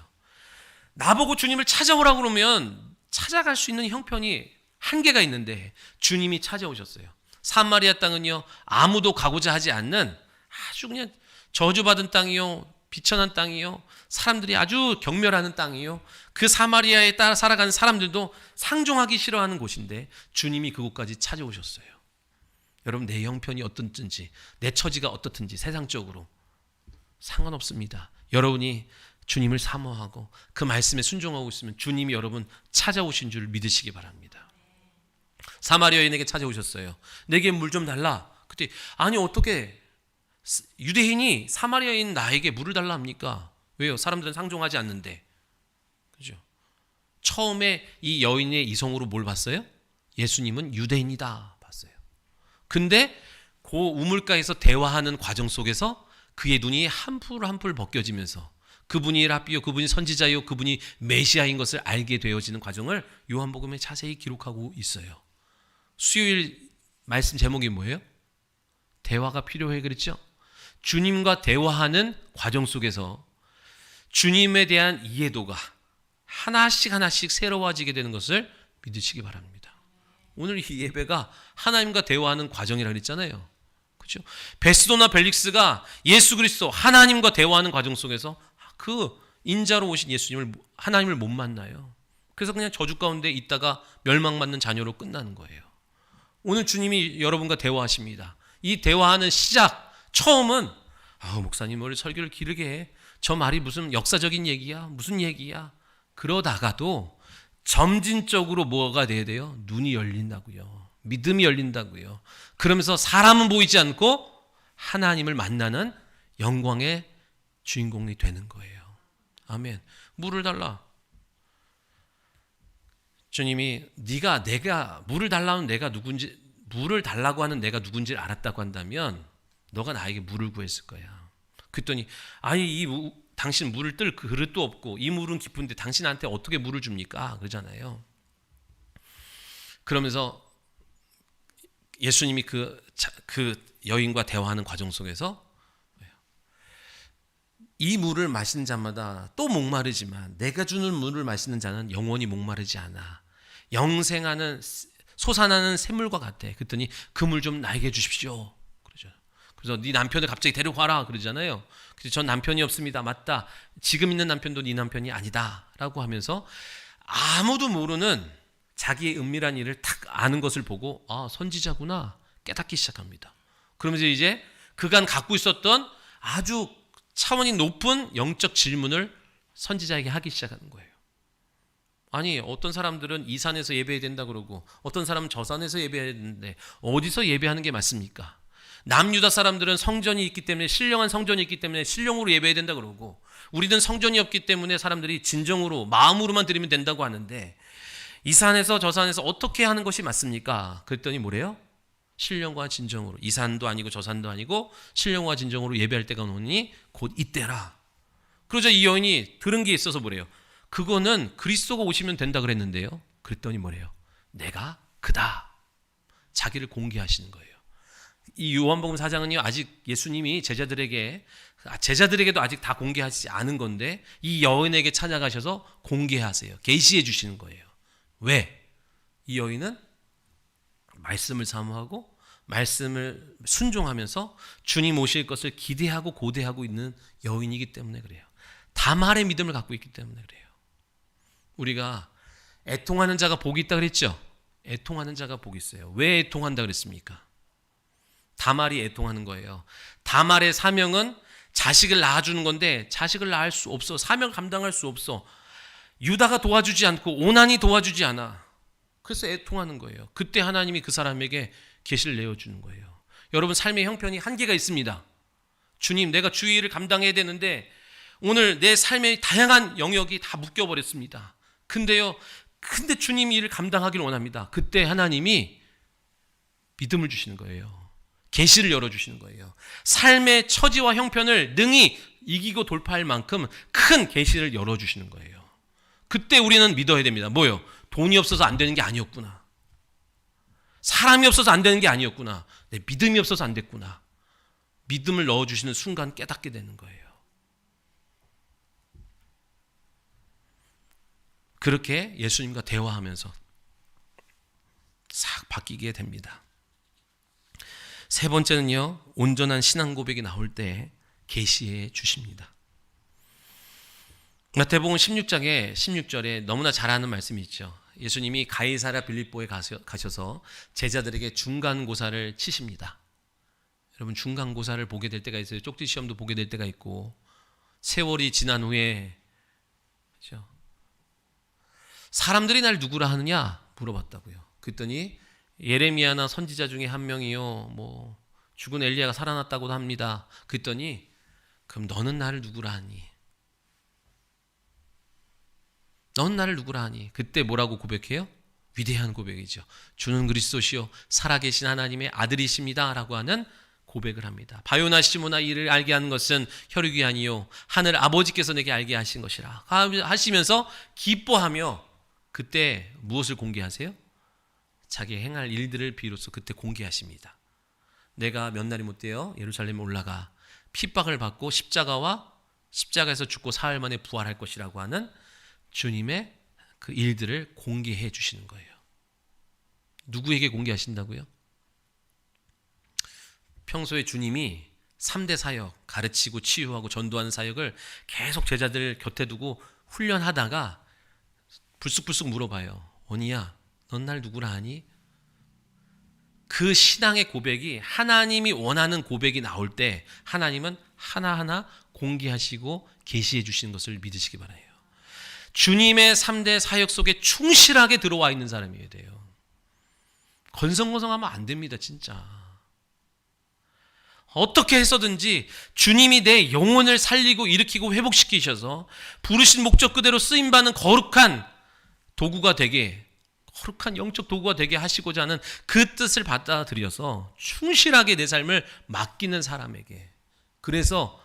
나보고 주님을 찾아오라고 그러면 찾아갈 수 있는 형편이 한계가 있는데 주님이 찾아오셨어요. 사마리아 땅은요, 아무도 가고자 하지 않는 아주 그냥 저주받은 땅이요, 비천한 땅이요, 사람들이 아주 경멸하는 땅이요, 그 사마리아에 따라 살아가는 사람들도 상종하기 싫어하는 곳인데 주님이 그곳까지 찾아오셨어요. 여러분, 내 형편이 어떻든지 내 처지가 어떻든지 세상적으로 상관없습니다. 여러분이 주님을 사모하고 그 말씀에 순종하고 있으면 주님이 여러분 찾아오신 줄 믿으시기 바랍니다. 사마리아 여인에게 찾아오셨어요. 내게 물 좀 달라. 그때 아니 어떻게 유대인이 사마리아인 나에게 물을 달라 합니까? 왜요? 사람들은 상종하지 않는데. 그죠? 처음에 이 여인의 이성으로 뭘 봤어요? 예수님은 유대인이다 봤어요. 근데 그 우물가에서 대화하는 과정 속에서 그의 눈이 한풀 한풀 벗겨지면서 그분이 랍비요, 그분이 선지자요, 그분이 메시아인 것을 알게 되어지는 과정을 요한복음에 자세히 기록하고 있어요. 수요일 말씀 제목이 뭐예요? 대화가 필요해 그랬죠? 주님과 대화하는 과정 속에서 주님에 대한 이해도가 하나씩 하나씩 새로워지게 되는 것을 믿으시기 바랍니다. 오늘 이 예배가 하나님과 대화하는 과정이라고 그랬잖아요. 그렇죠? 베스도나 벨릭스가 예수 그리스도 하나님과 대화하는 과정 속에서 그 인자로 오신 예수님을 하나님을 못 만나요. 그래서 그냥 저주 가운데 있다가 멸망받는 자녀로 끝나는 거예요. 오늘 주님이 여러분과 대화하십니다. 이 대화하는 시작 처음은 목사님 오늘 설교를 기르게 해. 저 말이 무슨 역사적인 얘기야? 무슨 얘기야? 그러다가도 점진적으로 뭐가 돼야 돼요? 눈이 열린다고요. 믿음이 열린다고요. 그러면서 사람은 보이지 않고 하나님을 만나는 영광의 주인공이 되는 거예요. 아멘. 물을 달라. 주님이 내가 물을 달라는 내가 누군지, 물을 달라고 하는 내가 누군지를 알았다고 한다면 너가 나에게 물을 구했을 거야. 그랬더니 아니 당신 물을 뜰 그릇도 없고 이 물은 깊은데 당신한테 어떻게 물을 줍니까? 그러잖아요. 그러면서 예수님이 그 여인과 대화하는 과정 속에서 이 물을 마시는 자마다 또 목마르지만 내가 주는 물을 마시는 자는 영원히 목마르지 않아. 영생하는 솟아나는 샘물과 같아. 그랬더니 그 물 좀 나에게 주십시오. 그러죠. 그래서 네 남편을 갑자기 데리고 와라 그러잖아요. 그래서 전 남편이 없습니다. 맞다. 지금 있는 남편도 네 남편이 아니다. 라고 하면서 아무도 모르는 자기의 은밀한 일을 탁 아는 것을 보고 선지자구나 깨닫기 시작합니다. 그러면서 이제 그간 갖고 있었던 아주 차원이 높은 영적 질문을 선지자에게 하기 시작하는 거예요. 아니 어떤 사람들은 이 산에서 예배해야 된다 그러고 어떤 사람은 저 산에서 예배해야 되는데 어디서 예배하는 게 맞습니까? 남유다 사람들은 성전이 있기 때문에 신령한 성전이 있기 때문에 신령으로 예배해야 된다 그러고 우리는 성전이 없기 때문에 사람들이 진정으로 마음으로만 드리면 된다고 하는데 이 산에서 저 산에서 어떻게 하는 것이 맞습니까? 그랬더니 뭐래요? 신령과 진정으로. 이 산도 아니고 저 산도 아니고 신령과 진정으로 예배할 때가 오니 곧 이때라. 그러자 이 여인이 들은 게 있어서 뭐래요? 그거는 그리스도가 오시면 된다 그랬는데요. 그랬더니 뭐래요? 내가 그다. 자기를 공개하시는 거예요. 이 요한복음 4장은요 아직 예수님이 제자들에게도 아직 다 공개하지 않은 건데 이 여인에게 찾아가셔서 공개하세요. 계시해 주시는 거예요. 왜? 이 여인은 말씀을 사모하고 말씀을 순종하면서 주님 오실 것을 기대하고 고대하고 있는 여인이기 때문에 그래요. 다말의 믿음을 갖고 있기 때문에 그래요. 우리가 애통하는 자가 복이 있다 그랬죠? 애통하는 자가 복이 있어요. 왜 애통한다 그랬습니까? 다말이 애통하는 거예요. 다말의 사명은 자식을 낳아주는 건데 자식을 낳을 수 없어. 사명을 감당할 수 없어. 유다가 도와주지 않고 오난이 도와주지 않아. 그래서 애통하는 거예요. 그때 하나님이 그 사람에게 계시를 내어주는 거예요. 여러분 삶의 형편이 한계가 있습니다. 주님 내가 주의 일을 감당해야 되는데 오늘 내 삶의 다양한 영역이 다 묶여버렸습니다. 근데 주님이 일을 감당하기를 원합니다. 그때 하나님이 믿음을 주시는 거예요. 계시를 열어주시는 거예요. 삶의 처지와 형편을 능히 이기고 돌파할 만큼 큰 계시를 열어주시는 거예요. 그때 우리는 믿어야 됩니다. 뭐요? 돈이 없어서 안 되는 게 아니었구나. 사람이 없어서 안 되는 게 아니었구나. 내 믿음이 없어서 안 됐구나. 믿음을 넣어주시는 순간 깨닫게 되는 거예요. 그렇게 예수님과 대화하면서 싹 바뀌게 됩니다. 세 번째는요, 온전한 신앙 고백이 나올 때 계시해 주십니다. 마태복음 16장에 16절에 너무나 잘 아는 말씀이 있죠. 예수님이 가이사랴 빌립보에 가셔서 제자들에게 중간고사를 치십니다. 여러분 중간고사를 보게 될 때가 있어요. 쪽지 시험도 보게 될 때가 있고 세월이 지난 후에 그렇죠? 사람들이 날 누구라 하느냐 물어봤다고요. 그랬더니 예레미야나 선지자 중에 한 명이요, 뭐 죽은 엘리야가 살아났다고도 합니다. 그랬더니 그럼 너는 나를 누구라 하니? 넌 나를 누구라 하니? 그때 뭐라고 고백해요? 위대한 고백이죠. 주는 그리스도시요 살아계신 하나님의 아들이십니다 라고 하는 고백을 합니다. 바요나 시모나 이를 알게 하는 것은 혈육이 아니요 하늘 아버지께서 내게 알게 하신 것이라 하시면서 기뻐하며 그때 무엇을 공개하세요? 자기 행할 일들을 비로소 그때 공개하십니다. 내가 몇 날이 못 돼요 예루살렘에 올라가 핍박을 받고 십자가에서 죽고 사흘 만에 부활할 것이라고 하는 주님의 그 일들을 공개해 주시는 거예요. 누구에게 공개하신다고요? 평소에 주님이 3대 사역, 가르치고 치유하고 전도하는 사역을 계속 제자들 곁에 두고 훈련하다가 불쑥불쑥 물어봐요. 원희야, 넌 날 누구라 하니? 그 신앙의 고백이 하나님이 원하는 고백이 나올 때 하나님은 하나하나 공개하시고 계시해 주시는 것을 믿으시기 바라요. 주님의 3대 사역 속에 충실하게 들어와 있는 사람이어야 돼요. 건성건성하면 안 됩니다, 진짜. 어떻게 해서든지 주님이 내 영혼을 살리고 일으키고 회복시키셔서 부르신 목적 그대로 쓰임받는 거룩한 도구가 되게, 거룩한 영적 도구가 되게 하시고자 하는 그 뜻을 받아들여서 충실하게 내 삶을 맡기는 사람에게, 그래서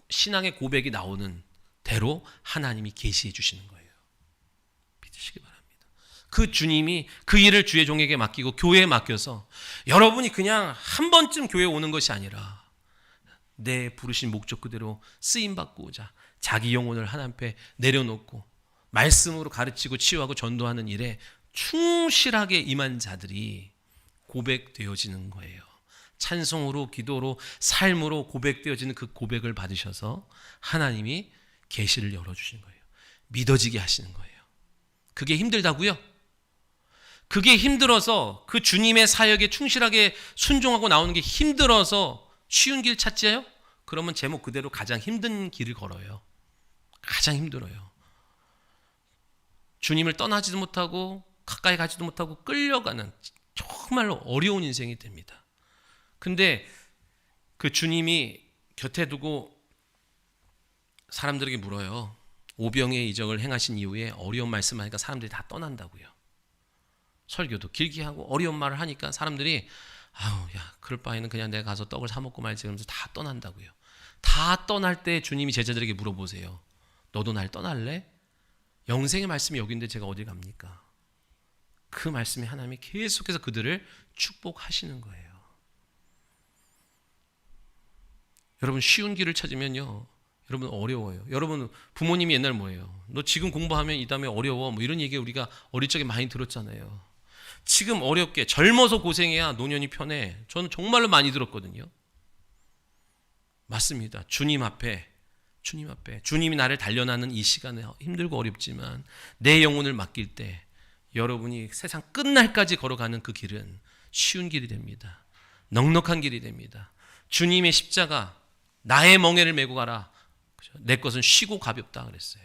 신앙의 고백이 나오는 대로 하나님이 계시해 주시는 거예요. 믿으시기 바랍니다. 그 주님이 그 일을 주의 종에게 맡기고 교회에 맡겨서 여러분이 그냥 한 번쯤 교회에 오는 것이 아니라 내 부르신 목적 그대로 쓰임받고자 자기 영혼을 하나님 앞에 내려놓고 말씀으로 가르치고 치유하고 전도하는 일에 충실하게 임한 자들이 고백되어지는 거예요. 찬송으로, 기도로, 삶으로 고백되어지는 그 고백을 받으셔서 하나님이 계시를 열어주신 거예요. 믿어지게 하시는 거예요. 그게 힘들다고요? 그게 힘들어서 그 주님의 사역에 충실하게 순종하고 나오는 게 힘들어서 쉬운 길 찾지요? 그러면 제목 그대로 가장 힘든 길을 걸어요. 가장 힘들어요. 주님을 떠나지도 못하고 가까이 가지도 못하고 끌려가는 정말로 어려운 인생이 됩니다. 근데 그 주님이 곁에 두고 사람들에게 물어요. 오병의 이적을 행하신 이후에 어려운 말씀하니까 사람들이 다 떠난다고요. 설교도 길게 하고 어려운 말을 하니까 사람들이 아우 야 그럴 바에는 그냥 내가 가서 떡을 사 먹고 말지 그러면서 다 떠난다고요. 다 떠날 때 주님이 제자들에게 물어보세요. 너도 날 떠날래? 영생의 말씀이 여기인데 제가 어디 갑니까? 그 말씀이 하나님이 계속해서 그들을 축복하시는 거예요. 여러분 쉬운 길을 찾으면요 여러분 어려워요. 여러분 부모님이 옛날 뭐예요? 너 지금 공부하면 이 다음에 어려워 뭐 이런 얘기 우리가 어릴 적에 많이 들었잖아요. 지금 어렵게 젊어서 고생해야 노년이 편해. 저는 정말로 많이 들었거든요. 맞습니다. 주님 앞에 주님이 나를 단련하는 이 시간에 힘들고 어렵지만 내 영혼을 맡길 때 여러분이 세상 끝날까지 걸어가는 그 길은 쉬운 길이 됩니다. 넉넉한 길이 됩니다. 주님의 십자가 나의 멍에를 메고 가라. 내 것은 쉬고 가볍다 그랬어요.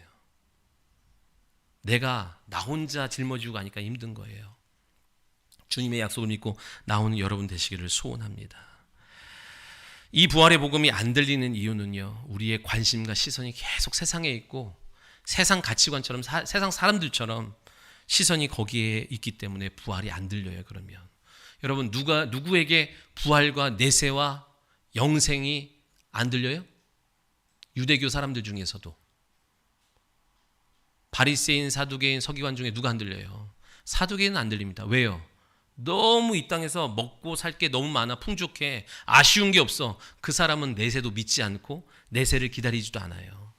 내가 나 혼자 짊어지고 가니까 힘든 거예요. 주님의 약속을 믿고 나오는 여러분 되시기를 소원합니다. 이 부활의 복음이 안 들리는 이유는요, 우리의 관심과 시선이 계속 세상에 있고 세상 가치관처럼 세상 사람들처럼 시선이 거기에 있기 때문에 부활이 안 들려요. 그러면 여러분 누구에게 부활과 내세와 영생이 안 들려요? 유대교 사람들 중에서도 바리새인, 사두개인, 서기관 중에 누가 안 들려요? 사두개인은 안 들립니다. 왜요? 너무 이 땅에서 먹고 살 게 너무 많아 풍족해 아쉬운 게 없어. 그 사람은 내세도 믿지 않고 내세를 기다리지도 않아요.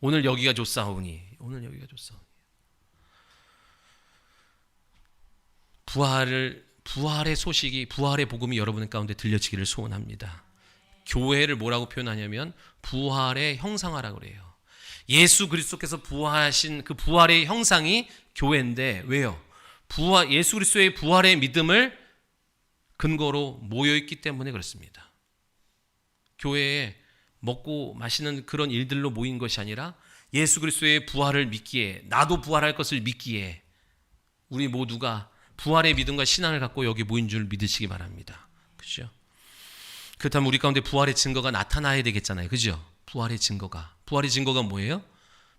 오늘 여기가 좋사오니 부활의 소식이 부활의 복음이 여러분 가운데 들려지기를 소원합니다. 교회를 뭐라고 표현하냐면 부활의 형상화라고 그래요. 예수 그리스도께서 부활하신 그 부활의 형상이 교회인데 왜요? 예수 그리스도의 부활의 믿음을 근거로 모여있기 때문에 그렇습니다. 교회에 먹고 마시는 그런 일들로 모인 것이 아니라 예수 그리스도의 부활을 믿기에, 나도 부활할 것을 믿기에 우리 모두가 부활의 믿음과 신앙을 갖고 여기 모인 줄 믿으시기 바랍니다. 그렇죠? 그렇다면 우리 가운데 부활의 증거가 나타나야 되겠잖아요. 그죠? 부활의 증거가 뭐예요?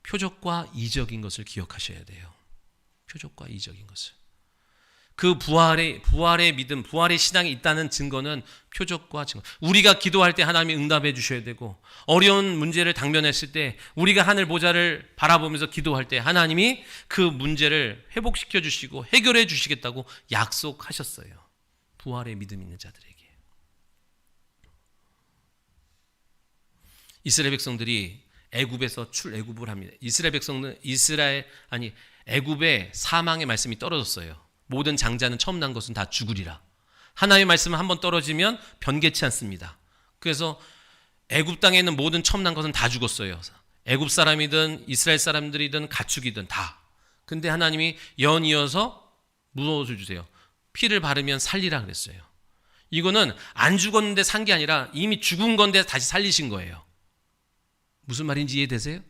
표적과 이적인 것을 기억하셔야 돼요. 표적과 이적인 것을. 그 부활의 믿음, 부활의 신앙이 있다는 증거는 표적과 증거. 우리가 기도할 때 하나님이 응답해 주셔야 되고, 어려운 문제를 당면했을 때 우리가 하늘 보좌를 바라보면서 기도할 때 하나님이 그 문제를 회복시켜 주시고 해결해 주시겠다고 약속하셨어요. 부활의 믿음 있는 자들에게. 이스라엘 백성들이 애굽에서 출애굽을 합니다. 애굽에 사망의 말씀이 떨어졌어요. 모든 장자는 처음 난 것은 다 죽으리라. 하나님의 말씀은 한번 떨어지면 변개치 않습니다. 그래서 애굽 땅에 있는 모든 처음 난 것은 다 죽었어요. 애굽 사람이든 이스라엘 사람들이든 가축이든 다. 근데 하나님이 연이어서 무엇을 주세요? 피를 바르면 살리라 그랬어요. 이거는 안 죽었는데 산 게 아니라 이미 죽은 건데 다시 살리신 거예요. 무슨 말인지 이해되세요?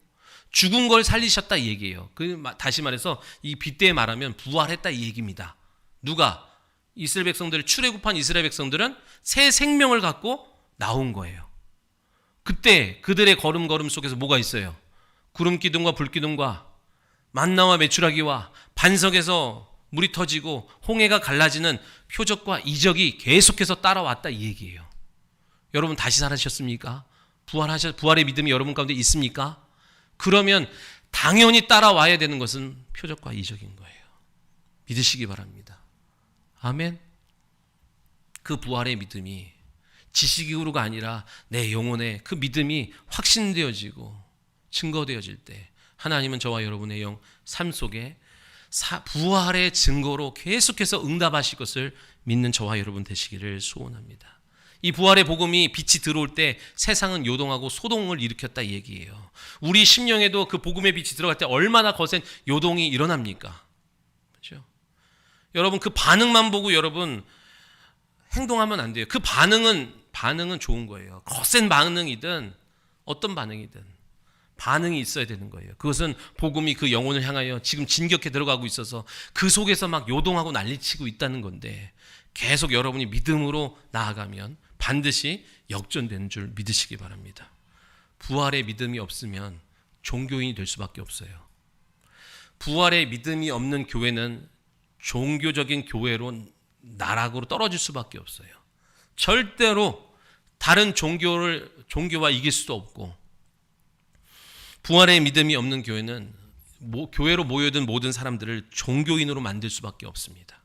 죽은 걸 살리셨다 이 얘기예요. 다시 말해서 이 빗대에 말하면 부활했다 이 얘기입니다. 누가? 이스라엘 백성들, 출애굽한 이스라엘 백성들은 새 생명을 갖고 나온 거예요. 그때 그들의 걸음걸음 속에서 뭐가 있어요? 구름 기둥과 불 기둥과 만나와 메추라기와 반석에서 물이 터지고 홍해가 갈라지는 표적과 이적이 계속해서 따라왔다 이 얘기예요. 여러분 다시 살아셨습니까? 부활의 믿음이 여러분 가운데 있습니까? 그러면 당연히 따라와야 되는 것은 표적과 이적인 거예요. 믿으시기 바랍니다. 아멘. 그 부활의 믿음이 지식으로가 아니라 내 영혼에 그 믿음이 확신되어지고 증거되어질 때 하나님은 저와 여러분의 삶 속에 부활의 증거로 계속해서 응답하실 것을 믿는 저와 여러분 되시기를 소원합니다. 이 부활의 복음이 빛이 들어올 때 세상은 요동하고 소동을 일으켰다 이 얘기예요. 우리 심령에도 그 복음의 빛이 들어갈 때 얼마나 거센 요동이 일어납니까? 그렇죠? 여러분 그 반응만 보고 여러분 행동하면 안 돼요. 그 반응은 좋은 거예요. 거센 반응이든 어떤 반응이든 반응이 있어야 되는 거예요. 그것은 복음이 그 영혼을 향하여 지금 진격해 들어가고 있어서 그 속에서 막 요동하고 난리치고 있다는 건데 계속 여러분이 믿음으로 나아가면 반드시 역전되는 줄 믿으시기 바랍니다. 부활의 믿음이 없으면 종교인이 될 수밖에 없어요. 부활의 믿음이 없는 교회는 종교적인 교회로 나락으로 떨어질 수밖에 없어요. 절대로 다른 종교와 이길 수도 없고, 부활의 믿음이 없는 교회는 교회로 모여든 모든 사람들을 종교인으로 만들 수밖에 없습니다.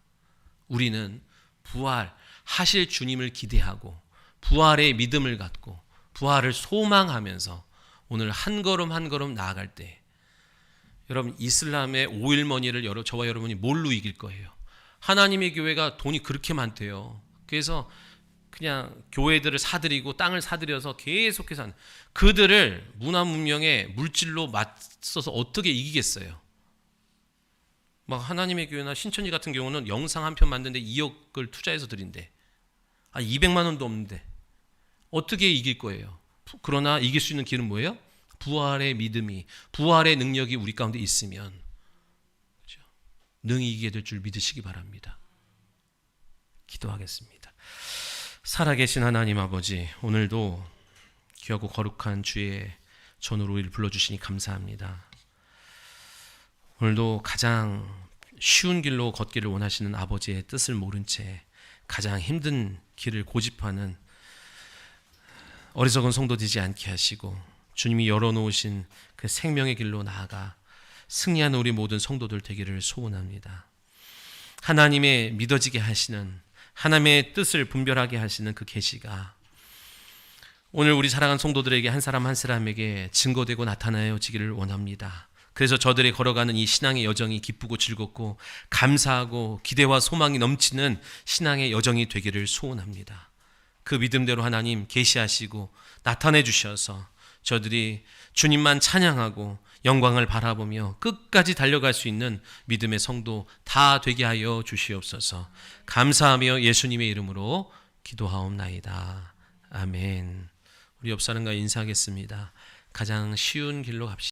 우리는 부활하실 주님을 기대하고 부활의 믿음을 갖고 부활을 소망하면서 오늘 한 걸음 한 걸음 나아갈 때 여러분 이슬람의 5일머니를 저와 여러분이 뭘로 이길 거예요? 하나님의 교회가 돈이 그렇게 많대요. 그래서 그냥 교회들을 사들이고 땅을 사들여서 계속해서 그들을 문화 문명의 물질로 맞서서 어떻게 이기겠어요? 막 하나님의 교회나 신천지 같은 경우는 영상 한 편 만드는데 2억을 투자해서 드린대. 200만 원도 없는데 어떻게 이길 거예요? 그러나 이길 수 있는 길은 뭐예요? 부활의 믿음이, 부활의 능력이 우리 가운데 있으면 그렇죠? 능히 이기게 될 줄 믿으시기 바랍니다. 기도하겠습니다. 살아계신 하나님 아버지, 오늘도 귀하고 거룩한 주의 전으로 우리를 불러주시니 감사합니다. 오늘도 가장 쉬운 길로 걷기를 원하시는 아버지의 뜻을 모른 채 가장 힘든 길을 고집하는 어리석은 성도 되지 않게 하시고 주님이 열어놓으신 그 생명의 길로 나아가 승리하는 우리 모든 성도들 되기를 소원합니다. 하나님의 믿어지게 하시는, 하나님의 뜻을 분별하게 하시는 그 계시가 오늘 우리 사랑하는 성도들에게 한 사람 한 사람에게 증거되고 나타나지기를 원합니다. 그래서 저들이 걸어가는 이 신앙의 여정이 기쁘고 즐겁고 감사하고 기대와 소망이 넘치는 신앙의 여정이 되기를 소원합니다. 그 믿음대로 하나님 계시하시고 나타내 주셔서 저들이 주님만 찬양하고 영광을 바라보며 끝까지 달려갈 수 있는 믿음의 성도 다 되게 하여 주시옵소서. 감사하며 예수님의 이름으로 기도하옵나이다. 아멘. 우리 옆 사람과 인사하겠습니다. 가장 쉬운 길로 갑시다.